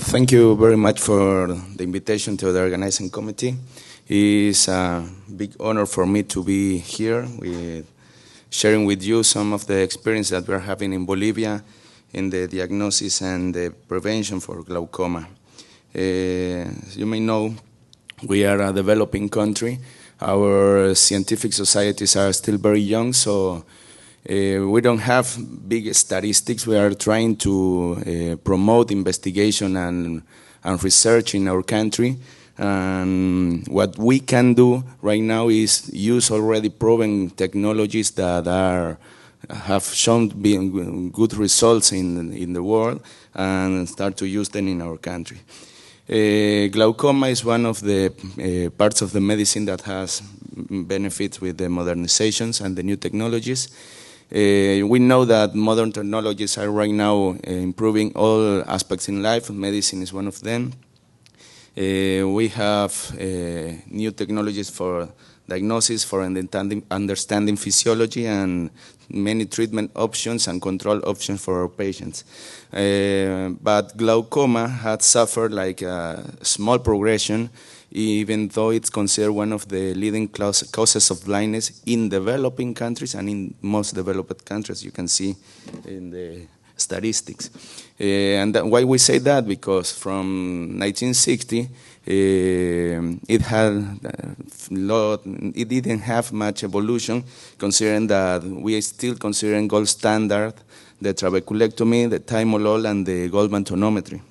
thank you very much for the invitation to the organizing committee. It's a big honor for me to be here sharing with you some of the experience that we're having in Bolivia in the diagnosis and the prevention for glaucoma. As you may know, we are a developing country. Our scientific societies are still very young, so we don't have big statistics. We are trying to promote investigation and research in our country. And what we can do right now is use already proven technologies that have shown being good results in the world and start to use them in our country. Glaucoma is one of the parts of the medicine that has benefits with the modernizations and the new technologies. We know that modern technologies are right now improving all aspects in life. Medicine is one of them. We have new technologies for diagnosis, for understanding physiology, and many treatment options and control options for our patients. But glaucoma had suffered like a small progression, even though it's considered one of the leading causes of blindness in developing countries and in most developed countries, you can see in the statistics. And why we say that? Because from 1960, it didn't have much evolution, considering that we are still considering gold standard the trabeculectomy, the thymolol, and the Goldman tonometry.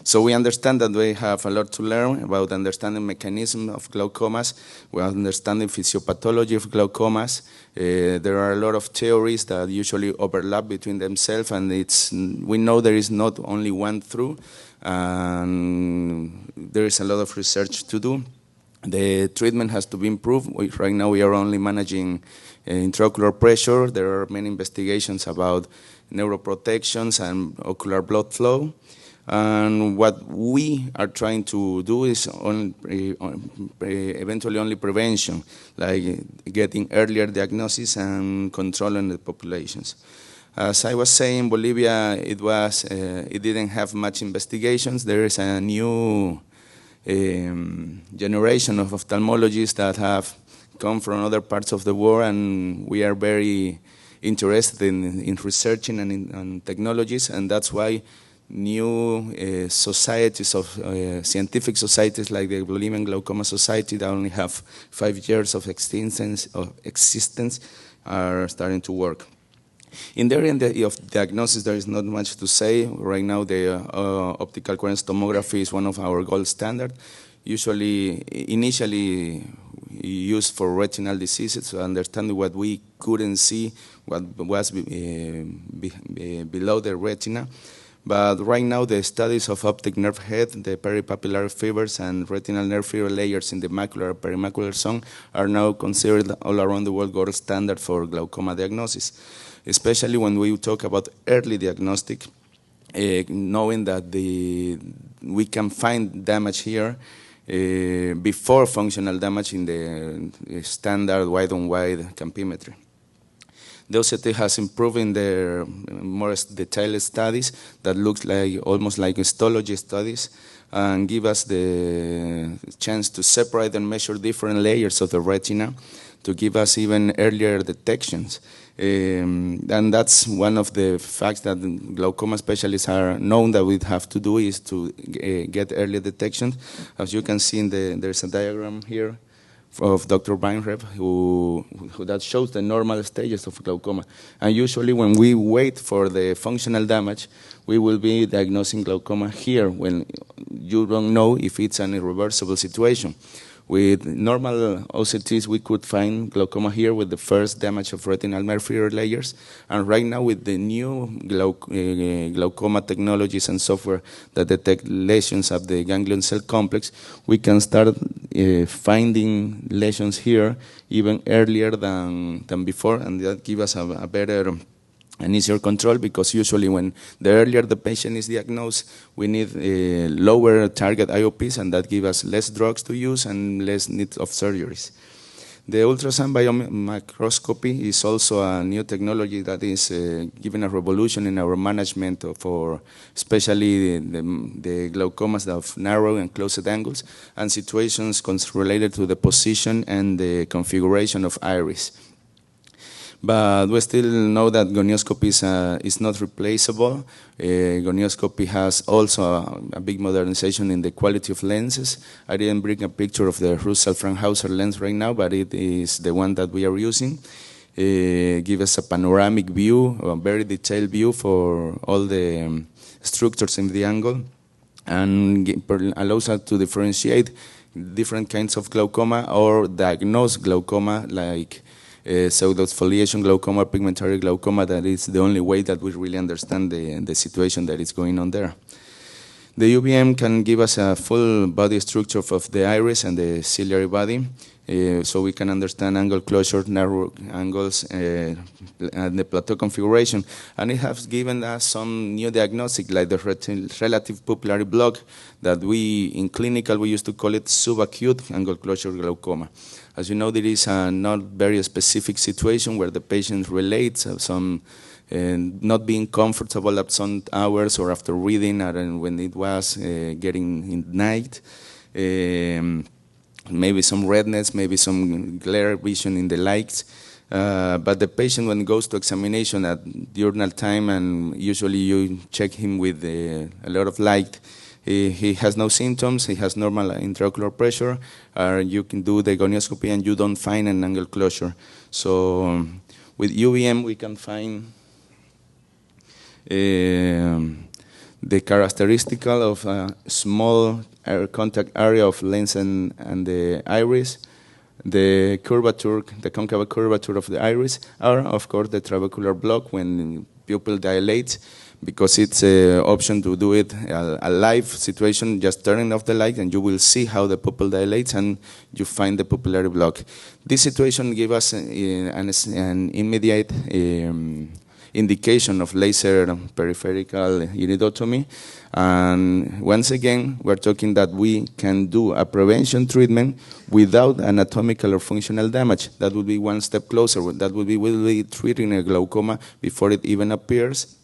So we understand that we have a lot to learn about understanding mechanism of glaucomas. We are understanding physiopathology of glaucomas. There are a lot of theories that usually overlap between themselves, and we know there is not only one through, and there is a lot of research to do. The treatment has to be improved. Right now we are only managing intraocular pressure. There are many investigations about neuroprotections and ocular blood flow. And what we are trying to do is eventually only prevention, like getting earlier diagnosis and controlling the populations. As I was saying, Bolivia, it didn't have much investigations. There is a new generation of ophthalmologists that have come from other parts of the world, and we are very interested in researching and in technologies, and that's why new societies of scientific societies like the Bolivian Glaucoma Society that only have 5 years of existence are starting to work. In the area of diagnosis, there is not much to say. Right now, the optical coherence tomography is one of our gold standard. Initially used for retinal diseases, to understand what we couldn't see, what was below the retina. But right now, the studies of optic nerve head, the peripapillary fibers, and retinal nerve fiber layers in the macular and perimacular zone are now considered all around the world gold standard for glaucoma diagnosis, especially when we talk about early diagnostic, knowing that we can find damage here before functional damage in the standard wide-on-wide campimetry. The OCT has improved in their more detailed studies that looks like almost like histology studies and give us the chance to separate and measure different layers of the retina to give us even earlier detections. And that's one of the facts that glaucoma specialists are known that we have to do is to get early detection. As you can see, there's a diagram here of Dr. Weinreb, who that shows the normal stages of glaucoma. And usually when we wait for the functional damage, we will be diagnosing glaucoma here when you don't know if it's an irreversible situation. With normal OCTs, we could find glaucoma here with the first damage of retinal nerve fiber layers. And right now with the new glaucoma technologies and software that detect lesions of the ganglion cell complex, we can start finding lesions here even earlier than before, and that gives us a better and easier control, because usually when the earlier the patient is diagnosed, we need lower target IOPs, and that gives us less drugs to use and less need of surgeries. The ultrasound biomicroscopy is also a new technology that is giving a revolution in our management for especially the glaucomas of narrow and closed angles and situations related to the position and the configuration of iris. But we still know that gonioscopy is not replaceable. Gonioscopy has also a big modernization in the quality of lenses. I didn't bring a picture of the Russell-Frankhauser lens right now, but it is the one that we are using. Give us a panoramic view, a very detailed view for all the structures in the angle, and allows us to differentiate different kinds of glaucoma or diagnose glaucoma like pseudoexfoliation glaucoma, pigmentary glaucoma. That is the only way that we really understand the situation that is going on there. The UVM can give us a full body structure of the iris and the ciliary body, so we can understand angle closure, narrow angles, and the plateau configuration. And it has given us some new diagnostic, like the relative pupillary block, that in clinical we used to call it subacute angle closure glaucoma. As you know, there is a not very specific situation where the patient relates some not being comfortable at some hours or after reading and when it was getting in night. Maybe some redness, maybe some glare vision in the lights. But the patient, when goes to examination at diurnal time, and usually you check him with a lot of light, he has no symptoms, he has normal intraocular pressure, you can do the gonioscopy and you don't find an angle closure. So with UVM we can find the characteristic of a small contact area of lens and the iris, the curvature, the concave curvature of the iris, or of course the trabecular block when pupil dilates, because it's an option to do it a live situation, just turning off the light and you will see how the pupil dilates and you find the pupillary block. This situation gives us an immediate indication of laser peripheral iridotomy. And once again, we're talking that we can do a prevention treatment without anatomical or functional damage. That would be one step closer. That would be we'll be treating a glaucoma before it even appears,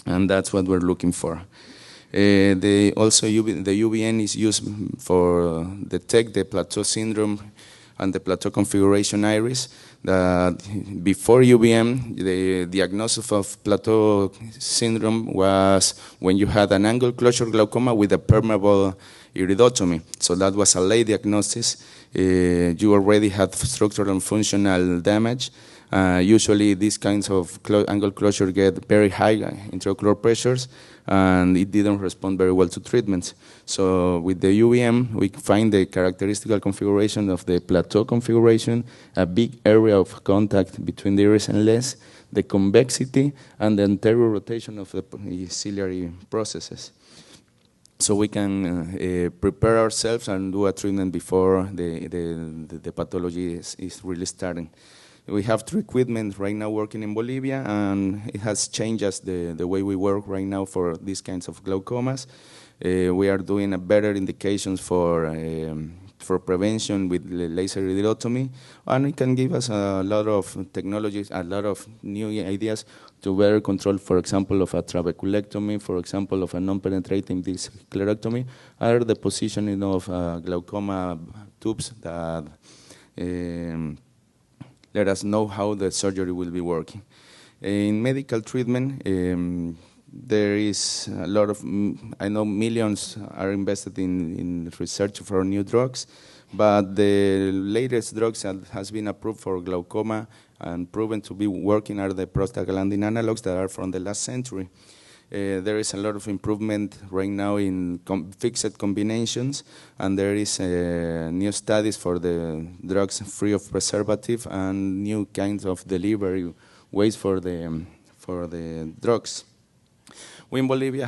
and that's what we're looking for. The UVN is used for detect the plateau syndrome and the plateau configuration iris. That before UVM, the diagnosis of plateau syndrome was when you had an angle closure glaucoma with a permeable iridotomy. So that was a late diagnosis. You already had structural and functional damage. Usually these kinds of angle closure get very high intraocular pressures, and it didn't respond very well to treatments. So with the UVM, we find the characteristical configuration of the plateau configuration, a big area of contact between the iris and lens, the convexity, and the anterior rotation of the ciliary processes. So we can prepare ourselves and do a treatment before the pathology is really starting. We have 3 equipment right now working in Bolivia, and it has changed us the way we work right now for these kinds of glaucomas. We are doing a better indications for prevention with laser iridotomy, and it can give us a lot of technologies, a lot of new ideas to better control, for example, of a trabeculectomy, for example, of a non-penetrating disc sclerectomy, or the positioning of glaucoma tubes that let us know how the surgery will be working. In medical treatment, there is a lot of, I know millions are invested in research for new drugs, but the latest drugs that has been approved for glaucoma and proven to be working are the prostaglandin analogs that are from the last century. There is a lot of improvement right now in fixed combinations, and there is new studies for the drugs free of preservative and new kinds of delivery ways for the drugs. We in Bolivia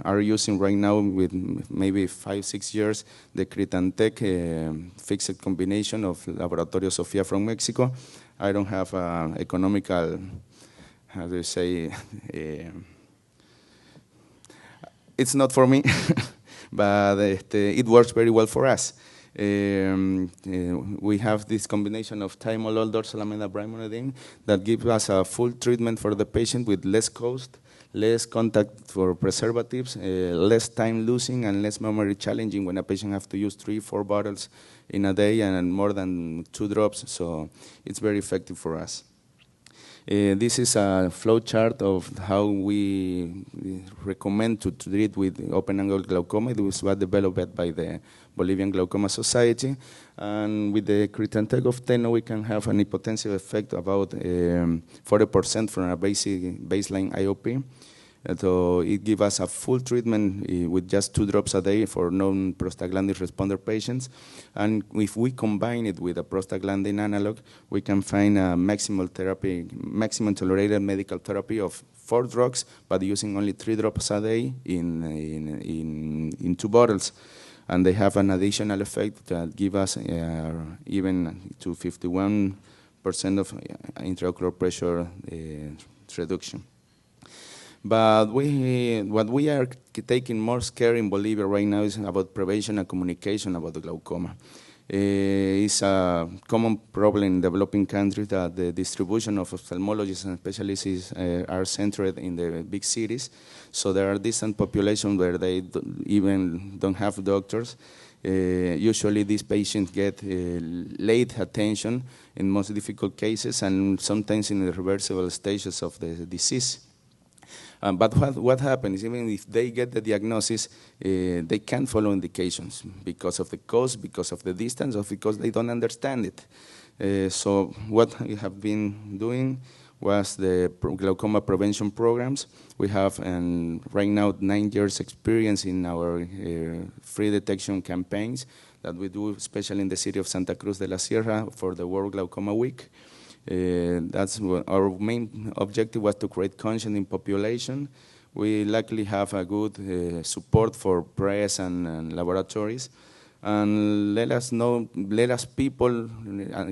are using right now with maybe 5-6 years the Critantec fixed combination of Laboratorio Sofia from Mexico. I don't have economical, how do you say, it's not for me, but it works very well for us. We have this combination of thymol, dorsolamin, brimonidine that gives us a full treatment for the patient with less cost, less contact for preservatives, less time losing, and less memory challenging when a patient has to use 3-4 bottles in a day and more than 2 drops. So it's very effective for us. This is a flow chart of how we recommend to treat with open-angle glaucoma. It was developed by the Bolivian Glaucoma Society. And with the Critantec of 10, we can have an hypotensive effect about 40% from a baseline IOP. So it gives us a full treatment with just 2 drops a day for non-prostaglandin responder patients. And if we combine it with a prostaglandin analog, we can find a maximum tolerated medical therapy of 4 drugs, but using only 3 drops a day in 2 bottles. And they have an additional effect that give us even to 51% of intraocular pressure reduction. But what we are taking more care in Bolivia right now is about prevention and communication about the glaucoma. It's a common problem in developing countries that the distribution of ophthalmologists and specialists are centered in the big cities. So there are distant populations where they even don't have doctors. Usually these patients get late attention in most difficult cases and sometimes in the reversible stages of the disease. But what happens, even if they get the diagnosis, they can't follow indications because of the cost, because of the distance, or because they don't understand it. So what we have been doing was the glaucoma prevention programs. We have right now 9 years experience in our free detection campaigns that we do, especially in the city of Santa Cruz de la Sierra for the World Glaucoma Week. That's what our main objective was, to create conscience in population. We luckily have a good support for press and laboratories, and let us people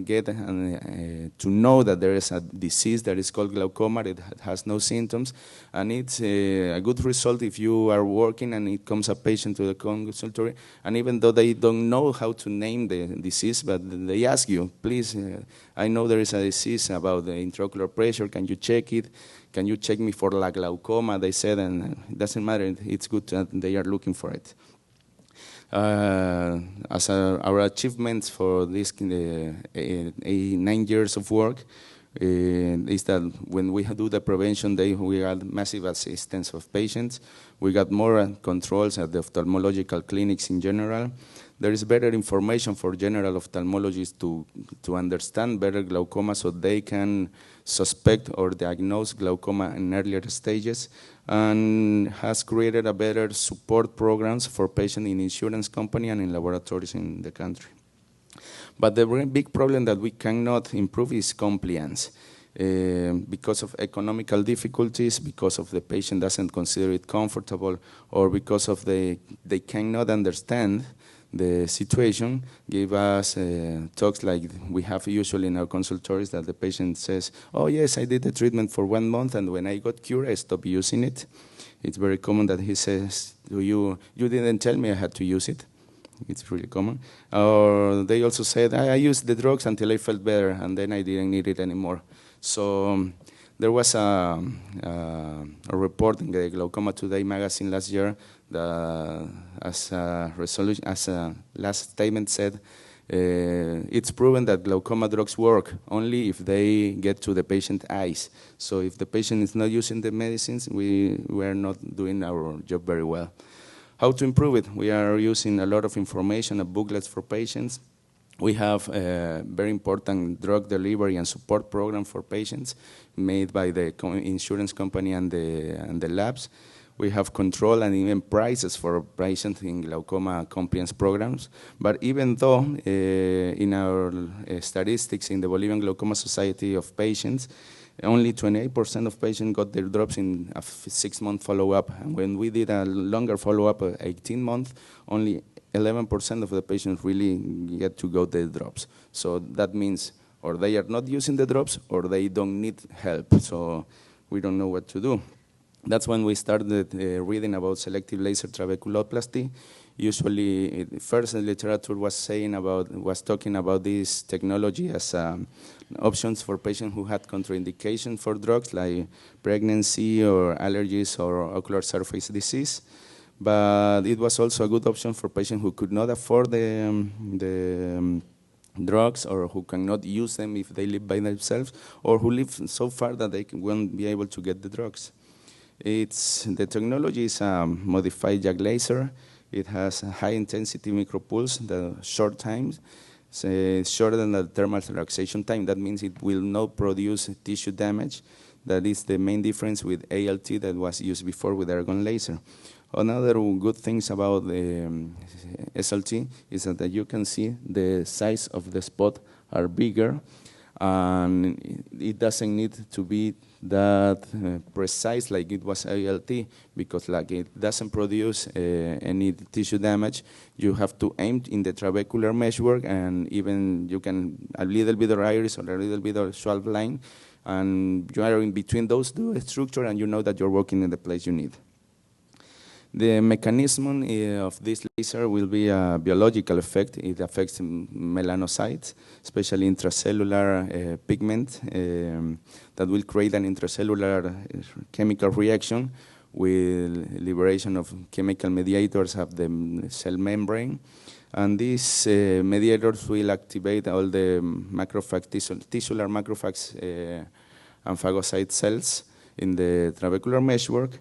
get to know that there is a disease that is called glaucoma. It has no symptoms, and it's a good result if you are working and it comes a patient to the consultory, and even though they don't know how to name the disease, but they ask you, please, I know there is a disease about the intraocular pressure, can you check it? Can you check me for la glaucoma? They said, and it doesn't matter, it's good that they are looking for it. As our achievements for this 9 years of work is that when we do the prevention day, we had massive assistance of patients. We got more controls at the ophthalmological clinics in general. There is better information for general ophthalmologists to understand better glaucoma so they can suspect or diagnose glaucoma in earlier stages, and has created a better support programs for patients in insurance company and in laboratories in the country. But the big problem that we cannot improve is compliance. Because of economical difficulties, because of the patient doesn't consider it comfortable, or because of they cannot understand the situation, give us talks like we have usually in our consultories, that the patient says, oh yes, I did the treatment for 1 month, and when I got cured, I stopped using it. It's very common that he says to you, you didn't tell me I had to use it. It's really common. Or they also said, I used the drugs until I felt better, and then I didn't need it anymore. So there was a report in the Glaucoma Today magazine last year that, as a last statement said, it's proven that glaucoma drugs work only if they get to the patient's eyes. So if the patient is not using the medicines, we are not doing our job very well. How to improve it? We are using a lot of information and booklets for patients. We have a very important drug delivery and support program for patients made by the insurance company and the labs. We have control and even prices for patients in glaucoma compliance programs. But even though in our statistics in the Bolivian Glaucoma Society of patients, only 28% of patients got their drops in a 6-month follow-up. And when we did a longer follow-up, 18 months, only 11% of the patients really get to go their drops. So that means or they are not using the drops or they don't need help. So we don't know what to do. That's when we started reading about selective laser trabeculoplasty. Usually, first literature was talking about this technology as options for patients who had contraindication for drugs like pregnancy or allergies or ocular surface disease. But it was also a good option for patients who could not afford the drugs, or who cannot use them if they live by themselves, or who live so far that they won't be able to get the drugs. The technology is a modified JAG laser. It has a high intensity micropulse, the short times, shorter than the thermal relaxation time. That means it will not produce tissue damage. That is the main difference with ALT that was used before with argon laser. Another good things about the SLT is that you can see the size of the spot are bigger, and it doesn't need to be that precise like it was ALT, because like it doesn't produce any tissue damage. You have to aim in the trabecular meshwork, and even you can a little bit of iris or a little bit of Schwab line, and you are in between those two structures, and you know that you're working in the place you need. The mechanism of this laser will be a biological effect. It affects melanocytes, especially intracellular pigment that will create an intracellular chemical reaction with liberation of chemical mediators of the cell membrane. And these mediators will activate all the tisular macrophages and phagocyte cells in the trabecular meshwork,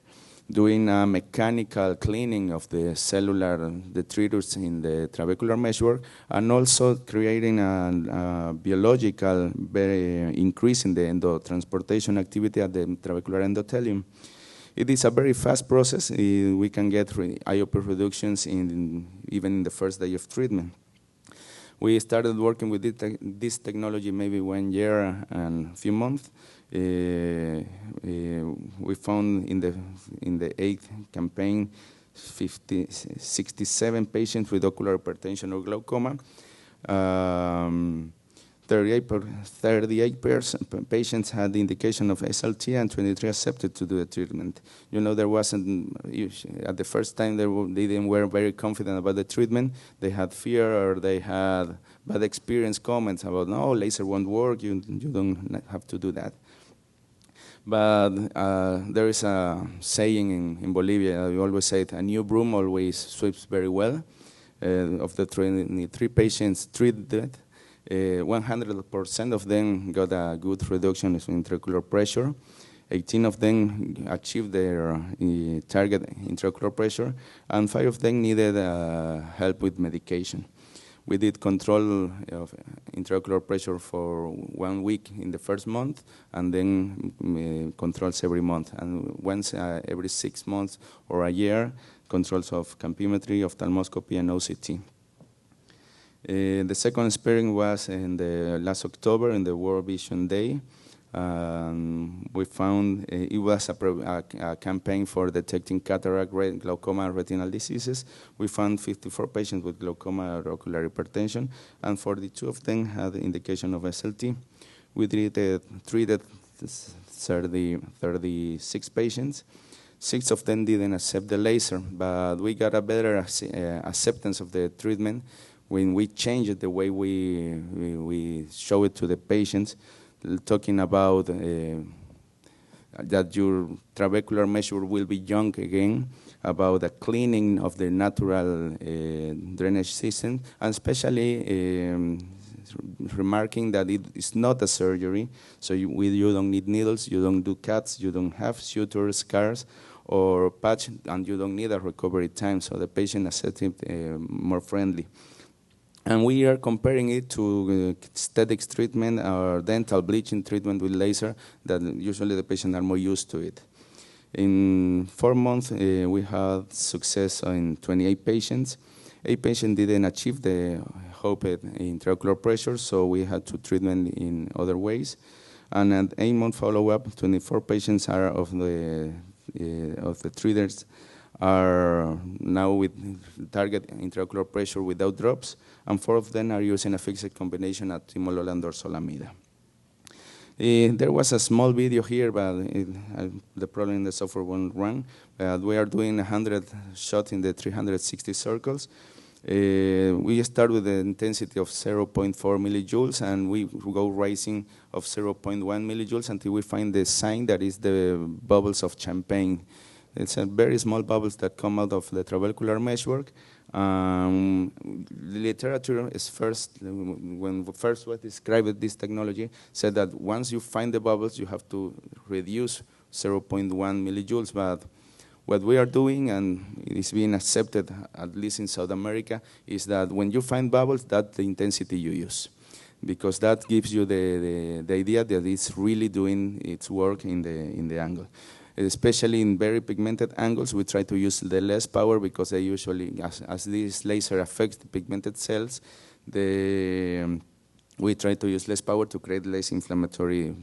doing a mechanical cleaning of the cellular detritus in the trabecular meshwork, and also creating a biological increase in the endotransportation activity at the trabecular endothelium. It is a very fast process. We can get IOP reductions even in the first day of treatment. We started working with this technology maybe 1 year and a few months. We found in the 8th campaign 67 patients with ocular hypertension or glaucoma. 38 patients had the indication of SLT, and 23 accepted to do the treatment. You know, there wasn't, at the first time they weren't very confident about the treatment. They had fear, or they had bad experience comments about, no, laser won't work, you don't have to do that. But there is a saying in Bolivia, we always say it, a new broom always sweeps very well. Of the 23 patients treated, 100% of them got a good reduction in intraocular pressure. 18 of them achieved their target intraocular pressure, and 5 of them needed help with medication. We did control of intraocular pressure for 1 week in the first month, and then controls every month. And once every 6 months or a year, controls of campimetry, ophthalmoscopy, and OCT. The second experiment was in the last October, in the World Vision Day. We found it was a campaign for detecting cataract, glaucoma, and retinal diseases. We found 54 patients with glaucoma or ocular hypertension, and 42 of them had the indication of SLT. We treated 36 patients. 6 of them didn't accept the laser, but we got a better acceptance of the treatment when we changed the way we show it to the patients, talking about that your trabecular measure will be young again, about the cleaning of the natural drainage system, and especially remarking that it is not a surgery, so you don't need needles, you don't do cuts, you don't have sutures, scars, or patch, and you don't need a recovery time, so the patient accepts it more friendly. And we are comparing it to aesthetics treatment or dental bleaching treatment with laser, that usually the patients are more used to it. In 4 months, we had success in 28 patients. 8 patients didn't achieve the hoped intraocular pressure, so we had to treatment in other ways. And at 8-month follow-up, 24 patients are of the treaters are now with target intraocular pressure without drops, and 4 of them are using a fixed combination at timolol and dorzolamida. There was a small video here, but the problem in the software won't run. We are doing 100 shots in the 360 circles. We start with the intensity of 0.4 millijoules, and we go rising of 0.1 millijoules until we find the sign that is the bubbles of champagne. It's a very small bubbles that come out of the trabecular meshwork. Literature is when first was described this technology, said that once you find the bubbles, you have to reduce 0.1 millijoules, but what we are doing, and it is being accepted, at least in South America, is that when you find bubbles, that's the intensity you use, because that gives you the idea that it's really doing its work in the angle. Especially in very pigmented angles, we try to use the less power because they usually, as this laser affects the pigmented cells, we try to use less power to create less inflammatory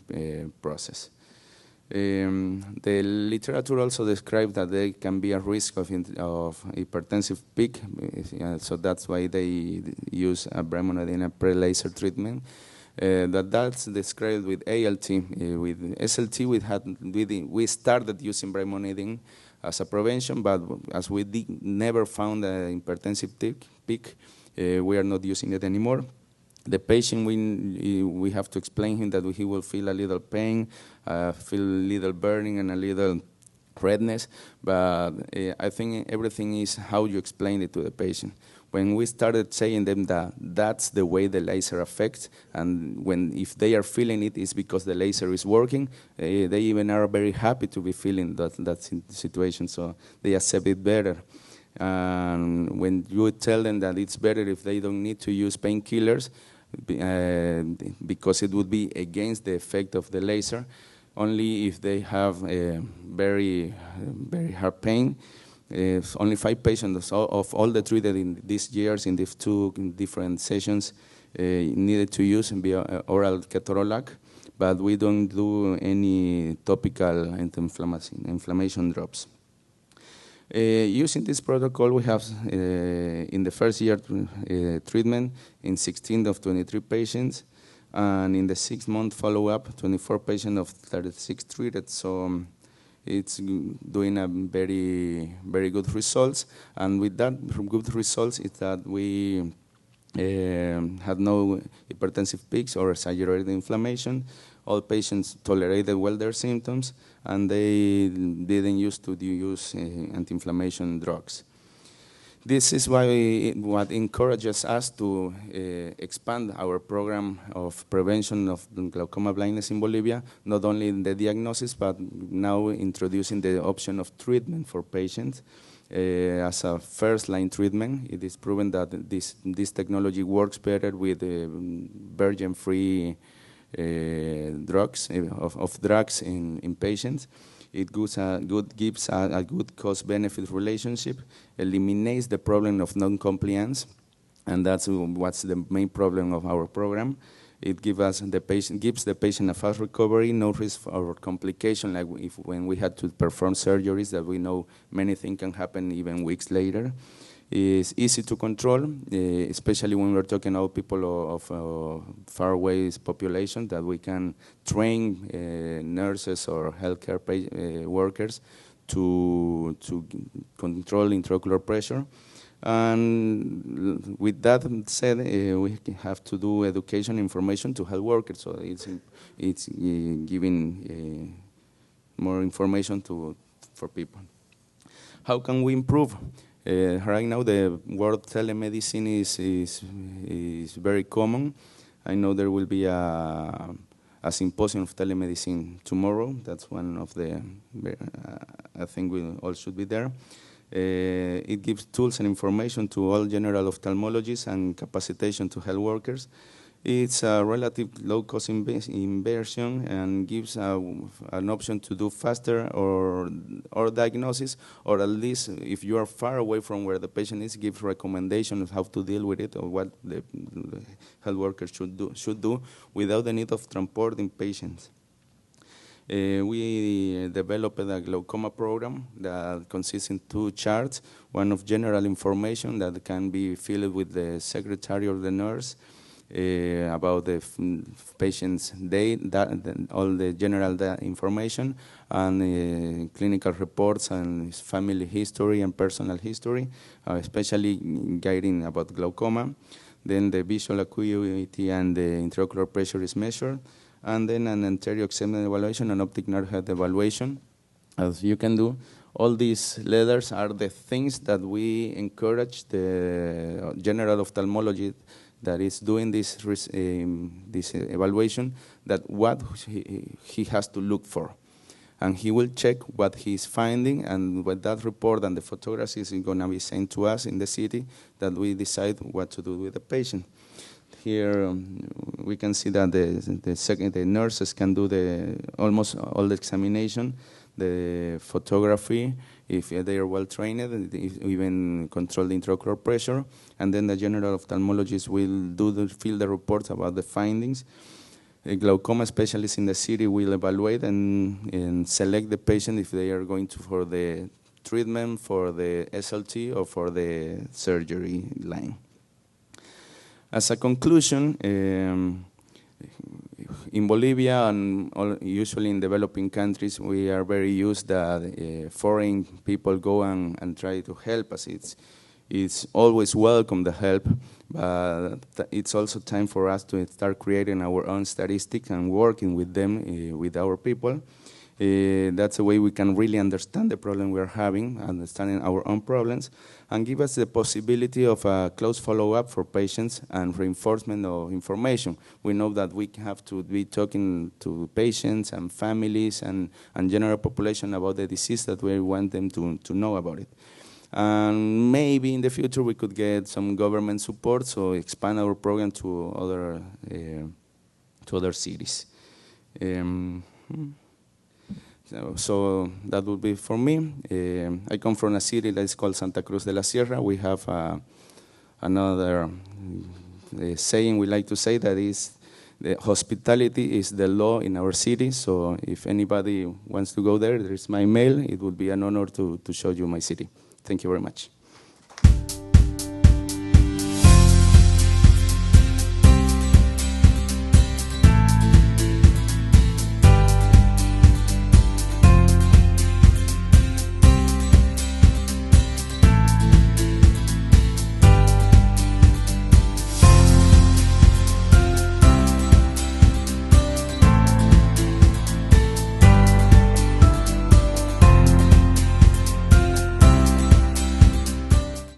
process. The literature also described that there can be a risk of hypertensive peak, so that's why they use a brimonidine pre-laser treatment. That's described with ALT. With SLT, we started using brimonidine as a prevention, but as we never found a hypertensive peak, we are not using it anymore. The patient, we have to explain him that he will feel a little pain, feel a little burning and a little redness, but I think everything is how you explain it to the patient. When we started saying them that that's the way the laser affects, and if they are feeling it, it's because the laser is working, they even are very happy to be feeling that situation, so they accept it better. And when you tell them that it's better if they don't need to use painkillers, because it would be against the effect of the laser, only if they have very, very hard pain. Only 5 patients of all the treated in these years in these 2 different sessions needed to use oral ketorolac, but we don't do any topical anti-inflammation drops. Using this protocol, we have in the first year treatment in 16 of 23 patients, and in the 6-month follow-up, 24 patients of 36 treated. So it's doing a very, very good results. And with that good results is that we had no hypertensive peaks or exaggerated inflammation. All patients tolerated well their symptoms, and they didn't use anti-inflammation drugs. This is what encourages us to expand our program of prevention of glaucoma blindness in Bolivia, not only in the diagnosis, but now introducing the option of treatment for patients as a first-line treatment. It is proven that this technology works better with virgin-free drugs in patients. It gives a good cost-benefit relationship, eliminates the problem of non-compliance, and that's what's the main problem of our program. It gives the patient a fast recovery, no risk for complication, like when we had to perform surgeries that we know many things can happen even weeks later. It's easy to control, especially when we're talking about people of far away population, that we can train nurses or healthcare workers to control intraocular pressure. And with that said, we have to do education information to health workers, so it's giving more information for people. How can we improve? Right now, the word telemedicine is very common. I know there will be a symposium of telemedicine tomorrow. That's one of the, I think we all should be there. It gives tools and information to all general ophthalmologists and capacitation to health workers. It's a relative low-cost inversion and gives an option to do faster or diagnosis, or at least if you are far away from where the patient is, gives recommendations of how to deal with it or what the health workers should do without the need of transporting patients. We developed a glaucoma program that consists in 2 charts, one of general information that can be filled with the secretary or the nurse, about the patient's all the general information, and clinical reports and his family history and personal history, especially guiding about glaucoma. Then the visual acuity and the intraocular pressure is measured, and then an anterior examination evaluation and optic nerve head evaluation, as you can do. All these letters are the things that we encourage the general ophthalmology that is doing this evaluation, that what he has to look for. And he will check what he's finding, and with that report and the photographs is going to be sent to us in the city, that we decide what to do with the patient. Here we can see that the nurses can do almost all the examination, the photography, if they are well trained, even control the intraocular pressure, and then the general ophthalmologist will fill the reports about the findings. A glaucoma specialist in the city will evaluate and select the patient if they are going for the treatment, for the SLT, or for the surgery line. As a conclusion, in Bolivia and usually in developing countries, we are very used that foreign people go and try to help us. It's always welcome, the help, but it's also time for us to start creating our own statistics and working with them, with our people. That's a way we can really understand the problem we're having, understanding our own problems, and give us the possibility of a close follow-up for patients and reinforcement of information. We know that we have to be talking to patients and families and general population about the disease, that we want them to know about it. And maybe in the future we could get some government support, so expand our program to other cities. So that would be for me. I come from a city that is called Santa Cruz de la Sierra. We have another saying we like to say, that is, the hospitality is the law in our city. So if anybody wants to go there, there's my mail. It would be an honor to show you my city. Thank you very much.